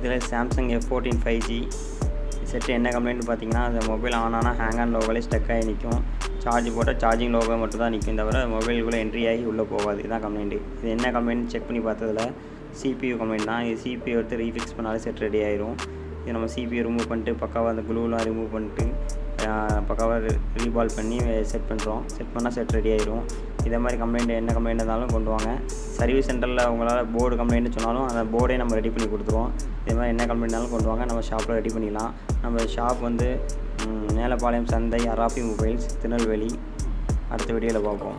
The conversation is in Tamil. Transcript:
இதில் சாம்சங் F14 5G செட்டு என்ன கம்ப்ளைண்ட்னு பார்த்தீங்கன்னா, அந்த மொபைல் ஆன் ஆனால் ஹேங் ஆன் லோகோலே ஸ்டக் ஆகி நிற்கும். சார்ஜ் போட்டால் சார்ஜிங் லோகோ மட்டும் தான் நிற்கும், தவிர மொபைலுக்குள்ளே என்ட்ரி ஆகி உள்ளே போகாது. இதுதான் கம்ப்ளைண்ட்டு. இது என்ன கம்ப்ளைண்ட் செக் பண்ணி பார்த்ததில் CPU கம்ப்ளைண்ட் தான். இது CPU எடுத்து ரீஃபிக்ஸ் பண்ணாலே செட் ரெடி ஆயிரும். இது நம்ம CPU ரிமூவ் பண்ணிட்டு பக்காவாக அந்த க்ளூலாம் ரிமூவ் பண்ணிட்டு பக்காவாக ரீபால் பண்ணி செட் பண்ணுறோம். செட் பண்ணால் செட் ரெடி ஆயிரும். இதே மாதிரி கம்ப்ளைண்ட் என்ன கம்ப்ளைண்ட் இருந்தாலும் கொண்டு வாங்க. சர்வீஸ் சென்டரில் உங்களால் போர்டு கம்ப்ளைண்ட்னு சொன்னாலும் அந்த போர்டே நம்ம ரெடி பண்ணி கொடுத்துருவோம். இதே மாதிரி என்ன கம்ப்ளைண்ட்னாலும் கொண்டு வாங்க, நம்ம ஷாப்பில் ரெடி பண்ணிடலாம். நம்ம ஷாப் வந்து மேலப்பாளையம் சந்தை, அராஃபி மொபைல்ஸ், திருநெல்வேலி. அடுத்த வீடியோவில் பார்ப்போம்.